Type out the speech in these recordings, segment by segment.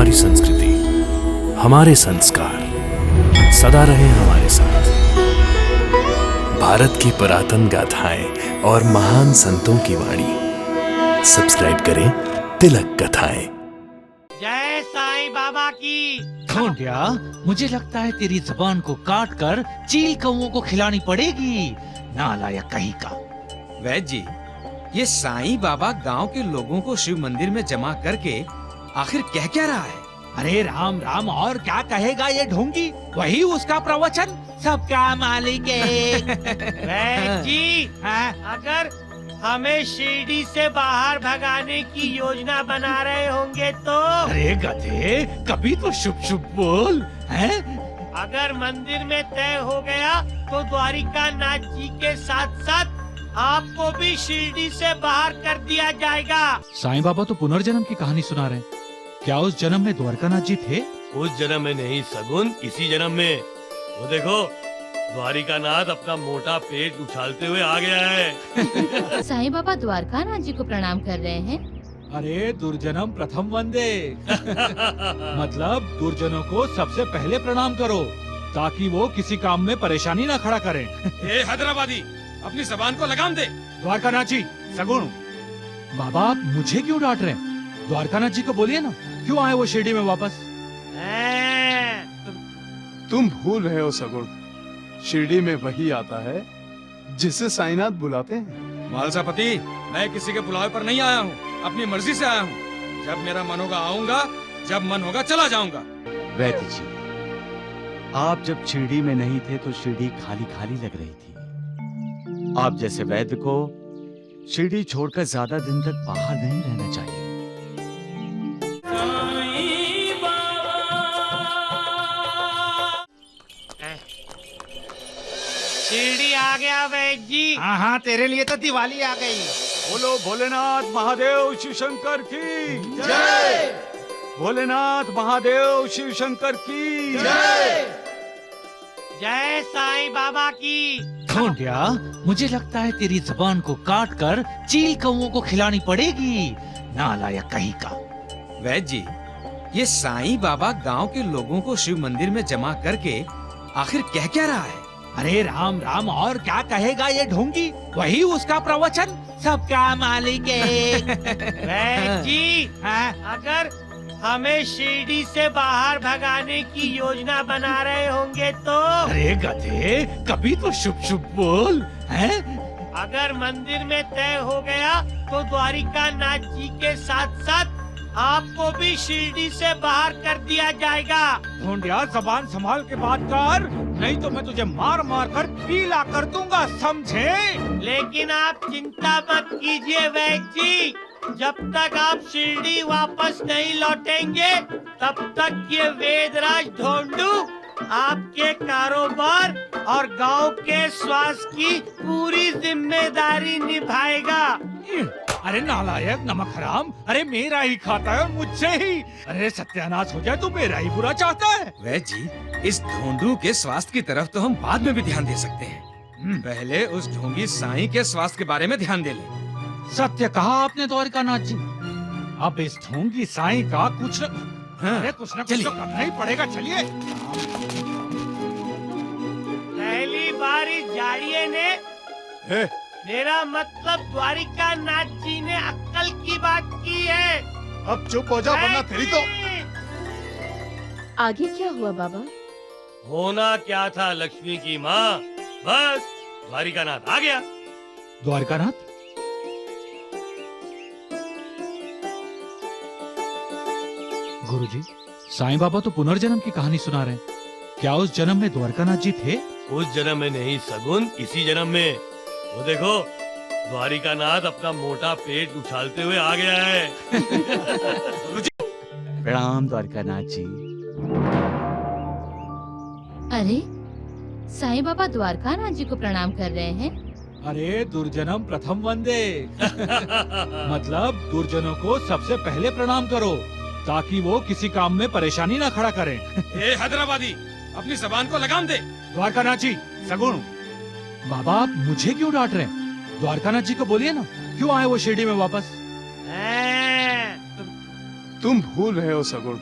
हमारी संस्कृति, हमारे संस्कार सदा रहे हमारे साथ। भारत की पुरातन गाथाएं और महान संतों की वाणी। सब्सक्राइब करें तिलक कथाएं। जय साईं बाबा की। ढोंडिया, मुझे लगता है तेरी जबान को काट कर चील कौओं को खिलानी पड़ेगी। नालायक कहीं का। वैद्य जी, ये साईं बाबा गांव के लोगों को शिव मंदिर में जमा करके आखिर कह क्या रहा है? अरे राम राम, और क्या कहेगा ये ढोंगी? वही उसका प्रवचन, सबका मालिक एक। वैद्य जी, अगर हमें शिरडी से बाहर भगाने की योजना बना रहे होंगे तो? अरे गधे, कभी तो शुभ शुभ बोल। हैं? अगर मंदिर में तय हो गया तो द्वारिका नाथ जी के साथ साथ आपको भी शिरडी से बाहर कर दिया जाएगा। साईं बाबा तो पुनर्जन्म की कहानी सुना रहे हैं। क्या उस जन्म में द्वारकानाथ जी थे? उस जन्म में नहीं सगुन, इसी जन्म में। वो देखो, द्वारिका नाथ अपना मोटा पेट उछालते हुए आ गया है। साईं बाबा द्वारकानाथ जी को प्रणाम कर रहे हैं। अरे दुर्जनम प्रथम वंदे। मतलब दुर्जनों को सबसे पहले प्रणाम करो, ताकि वो किसी काम में परेशानी न खड़ा करें। ए हैदराबादी, अपनी जबान को लगाम दे। द्वारकानाथ जी, सगुण। बाबा, आप मुझे क्यों डांट रहे हैं? द्वारकानाथ जी को बोलिए ना, क्यों आए वो शिरडी में वापस? तुम भूल रहे हो सगुण, शिरडी में वही आता है जिसे साईनाथ बुलाते हैं। मालसापति, मैं किसी के बुलावे पर नहीं आया हूँ, अपनी मर्जी से आया हूँ। जब मेरा मन होगा आऊंगा, जब मन होगा चला जाऊंगा। वैद्य जी, आप जब शिरडी में नहीं थे तो शिरडी खाली खाली लग रही थी। आप जैसे वैद्य को शिरडी छोड़कर ज्यादा दिन तक बाहर नहीं रहना चाहिए। शिरडी आ गया वैद्य जी। हाँ हाँ, तेरे लिए तो दिवाली आ गई। बोलो भोलेनाथ महादेव शिव शंकर की जय। भोलेनाथ महादेव शिव शंकर की जय। जय साईं बाबा की। ढोंडिया, मुझे लगता है तेरी जबान को काट कर चील कौओं को खिलानी पड़ेगी। नालायक कहीं का। वैद्य जी, ये साईं बाबा गांव के लोगों को शिव मंदिर में जमा करके आखिर कह क्या रहा है? अरे राम राम, और क्या कहेगा ये ढोंगी? वही उसका प्रवचन, सबका मालिक एक। वैद्य जी, अगर हमें शिरडी से बाहर भगाने की योजना बना रहे होंगे तो? अरे गधे, कभी तो शुभ शुभ बोल। हैं? अगर मंदिर में तय हो गया तो द्वारिका नाथ जी के साथ साथ आपको भी शिरडी से बाहर कर दिया जाएगा। ढोंडिया, जबान संभाल के बात कर, नहीं तो मैं तुझे मार मार कर पीला कर दूंगा, समझे? लेकिन आप चिंता मत कीजिए वैद्य जी, जब तक आप शिरडी वापस नहीं लौटेंगे तब तक ये वेदराज ढोंडू आपके कारोबार और गांव के स्वास्थ्य की पूरी जिम्मेदारी निभाएगा। अरे नालायक, नमक हराम, अरे मेरा ही खाता है और मुझसे ही। अरे सत्यानाश हो जाए तो मेरा ही बुरा चाहता है। वैद्य जी, इस ढोंडू के स्वास्थ्य की तरफ तो हम बाद में भी ध्यान दे सकते हैं। पहले उस ढोंगी साईं के स्वास्थ्य के बारे में ध्यान दे लें। सत्य कहा आपने द्वारकानाथ जी। अब इस ढोंगी साईं का कुछ अरे कुछ न कुछ तो करना ही पड़ेगा। चलिए। पहली बार इस जाड़िये ने मेरा मतलब द्वारिका नाथ जी ने अक्कल की बात की है। अब चुप हो जा, वरना तेरी तो। आगे क्या हुआ बाबा? होना क्या था लक्ष्मी की माँ, बस द्वारिका नाथ आ गया। द्वारकानाथ? गुरुजी, साईं बाबा तो पुनर्जन्म की कहानी सुना रहे हैं। क्या उस जन्म में द्वारकानाथ जी थे? उस जन्म में नहीं सगुन, इसी जन्म में। वो देखो, द्वारिका नाथ अपना मोटा पेट उछालते हुए आ गया है। प्रणाम द्वारकानाथ जी। अरे साईं बाबा द्वारकानाथ जी को प्रणाम कर रहे हैं। अरे दुर्जनम प्रथम वंदे। मतलब दुर्जनों को सबसे पहले प्रणाम करो, ताकि वो किसी काम में परेशानी न खड़ा करें। ए हैदराबादी, अपनी जबान को लगाम दे। द्वारकानाथ जी, सगुण। बाबा, आप मुझे क्यों डांट रहे हैं? द्वारकानाथ जी को बोलिए ना, क्यों आए वो शिरडी में वापस? तुम भूल रहे हो सगुण,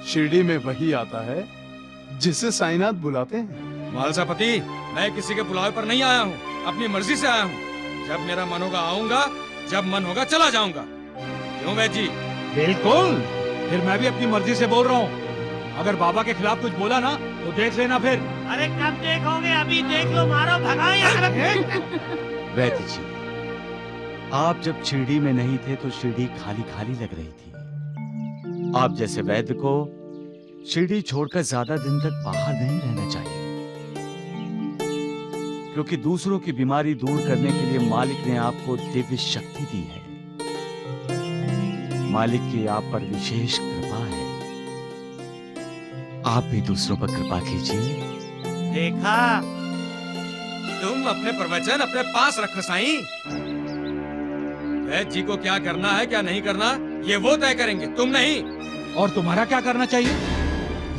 शिरडी में वही आता है जिसे साईनाथ बुलाते हैं। मालसापति, मैं किसी के बुलावे पर नहीं आया हूँ, अपनी मर्जी से आया हूँ। जब मेरा मन होगा आऊंगा, जब मन होगा चला जाऊंगा। क्यों वैद्य जी? बिल्कुल, फिर मैं भी अपनी मर्जी से बोल रहा हूँ। अगर बाबा के खिलाफ कुछ बोला ना तो देख लेना फिर। अरे कब देखोगे, अभी देख लो, मारो भगाओ यहाँ से। वैद्य जी, आप जब शिरडी में नहीं थे तो शिरडी खाली खाली लग रही थी। आप जैसे वैद्य को शिरडी छोड़कर ज्यादा दिन तक बाहर नहीं रहना चाहिए, क्योंकि दूसरों की बीमारी दूर करने के लिए मालिक ने आपको दिव्य शक्ति दी है। मालिक की आप पर विशेष कृपा है। आप भी दूसरों पर कृपा कीजिए। देखा, तुम अपने प्रवचन अपने पास रखो साईं। वैद्य जी को क्या करना है क्या नहीं करना ये वो तय करेंगे, तुम नहीं। और तुम्हारा क्या करना चाहिए?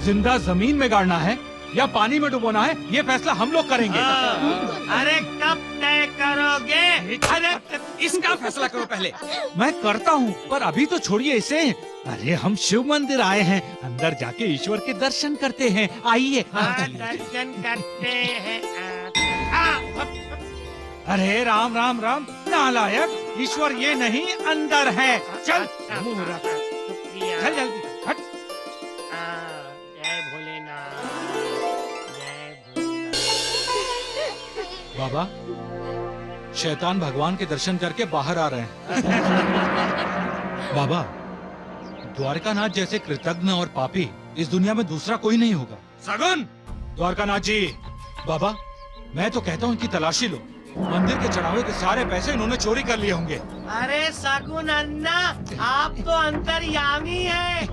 जिंदा जमीन में गाड़ना है या पानी में डुबोना है, ये फैसला हम लोग करेंगे। अरे कब तय करोगे? अरे इसका फैसला करो पहले। मैं करता हूँ, पर अभी तो छोड़िए इसे। अरे हम शिव मंदिर आए हैं, अंदर जाके ईश्वर के दर्शन करते हैं। आइए। दर्शन करते हैं। अरे राम राम राम, नालायक, ईश्वर ये नहीं अंदर है। चल मुंह रख। चल जल्दी हट। जय भोलेनाथ, जय भोलेनाथ। बाबा, शैतान भगवान के दर्शन करके बाहर आ रहे हैं। बाबा, द्वारकानाथ जैसे कृतज्ञ और पापी इस दुनिया में दूसरा कोई नहीं होगा। सगुन! द्वारकानाथ जी, बाबा, मैं तो कहता हूँ इनकी तलाशी लो। मंदिर के चढ़ावे के सारे पैसे इन्होंने चोरी कर लिए होंगे। अरे सगुन अन्ना, आप तो अंतर्यामी हैं।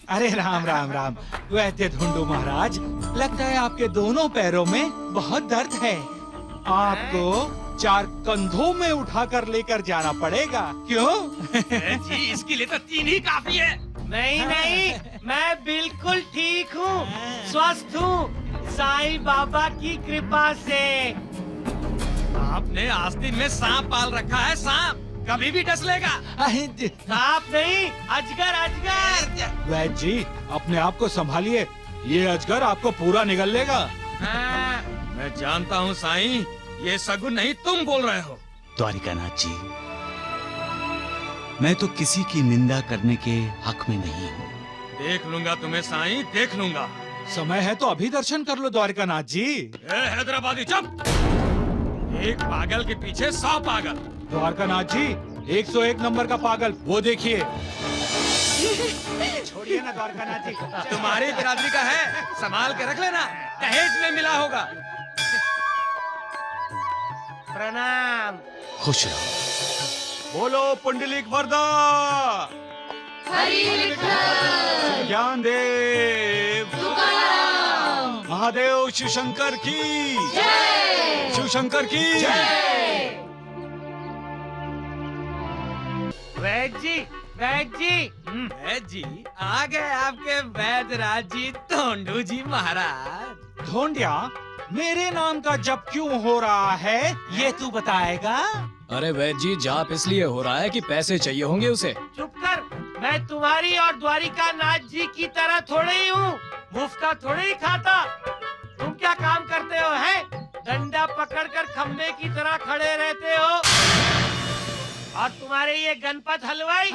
अरे राम राम राम, वैद्य ढूंढू महाराज, लगता है आपके दोनों पैरों में बहुत दर्द है। आपको 4 कंधों में उठाकर लेकर जाना पड़ेगा। क्यों? जी, इसके लिए तो 3 ही काफी है। नहीं नहीं, मैं बिल्कुल ठीक हूँ, स्वस्थ हूँ, साईं बाबा की कृपा से। आपने आस्तीन में सांप पाल रखा है, सांप कभी भी डस लेगा। सांप नहीं, अजगर, अजगर। वैद्य जी, अपने आप को संभालिए, ये अजगर आपको पूरा निगल लेगा। हाँ। मैं जानता हूँ साईं, ये सगुन नहीं तुम बोल रहे हो। द्वारिकानाथ जी, मैं तो किसी की निंदा करने के हक में नहीं हूँ। देख लूंगा तुम्हें साईं, देख लूंगा। समय है तो अभी दर्शन कर लो द्वारिकानाथ जी। हैदराबादी चुप! एक पागल के पीछे 100 पागल। द्वारकानाथ जी, 101 नंबर का पागल, वो देखिए। छोड़िए ना द्वारकानाथ जी। तुम्हारी बिरादरी का है, संभाल के रख लेना, दहेज में मिला होगा। प्रणाम। खुश रहो। बोलो पुंडलिक वरदा, ज्ञान देव, महादेव शिव शंकर की जय, शिव शंकर की जय। वैद्य जी, वैद्य जी। वैद्य जी, आ गए आपके वैद्यराज जी, ढोंडू जी महाराज। ढोंडिया, मेरे नाम का जप क्यों हो रहा है, ये तू बताएगा? अरे वैद्य जी, जाप इसलिए हो रहा है कि पैसे चाहिए होंगे उसे। चुप कर, मैं तुम्हारी और द्वारिका नाथ जी की तरह थोड़े ही हूँ, मुफ्त का थोड़े ही खाता। तुम क्या काम करते हो है? डंडा पकड़कर खम्भे की तरह खड़े रहते हो, और तुम्हारे ये गणपत हलवाई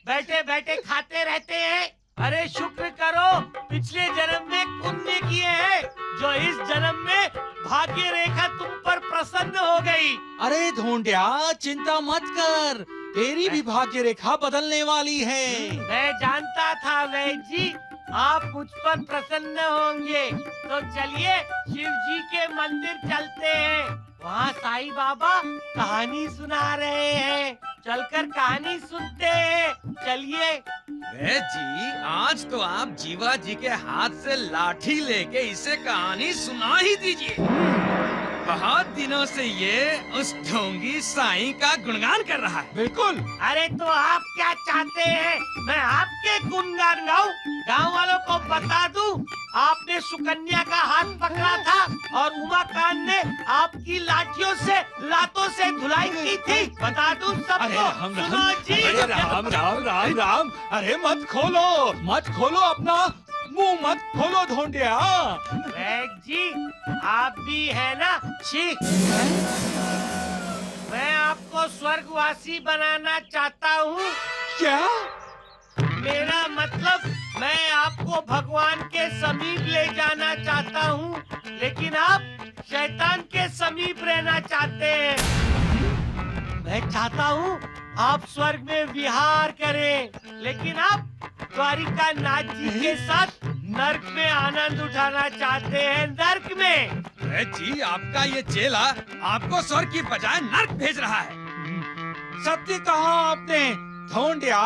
बैठे बैठे खाते रहते हैं। अरे शुक्र करो, पिछले जन्म में पुण्य किए हैं, जो इस जन्म में भाग्य रेखा तुम पर प्रसन्न हो गई। अरे ढोंडिया, चिंता मत कर, तेरी भी भाग्य रेखा बदलने वाली है। मैं जानता था वैद्य जी, आप मुझ पर प्रसन्न होंगे। तो चलिए शिव जी के मंदिर चलते हैं, वहाँ साईं बाबा कहानी सुना रहे हैं, चलकर कहानी सुनते हैं। चलिए। वैद्य जी, आज तो आप जीवा जी के हाथ से लाठी लेके इसे कहानी सुना ही दीजिए। बहुत दिनों से ये उस ढोंगी साईं का गुणगान कर रहा है। बिल्कुल। अरे तो आप क्या चाहते हैं, मैं आपके गुणगान गाऊं? गाँव वालों को बता दूं आपने सुकन्या का हाथ पकड़ा था और उमाकांत ने आपकी लाठियों से लातों से धुलाई की थी। बता दूं अरे सबको। राम सुनो राम, जी। अरे राम राम राम राम, अरे मत खोलो अपना मुंह मत खोलो ढोंडिया। वैद जी आप भी है ना? छी। मैं आपको स्वर्गवासी बनाना चाहता हूँ। क्या? मेरा मतलब मैं आपको भगवान के समीप ले जाना चाहता हूँ, लेकिन आप शैतान के समीप रहना चाहते हैं। मैं चाहता हूँ आप स्वर्ग में विहार करें, लेकिन आप द्वारिका नाथ जी के साथ नर्क में आनंद उठाना चाहते हैं। नर्क में। अरे जी, आपका ये चेला आपको स्वर्ग की बजाय नर्क भेज रहा है। सत्य कहा आपने ढोंडिया।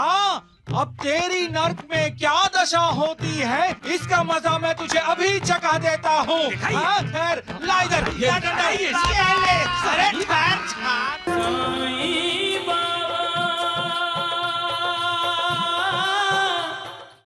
अब तेरी नर्क में क्या दशा होती है इसका मजा मैं तुझे अभी चखा देता हूँ। दिखाइए। हाँ, खैर ला इधर, ये डंडा, ये ले। अरे ठहर,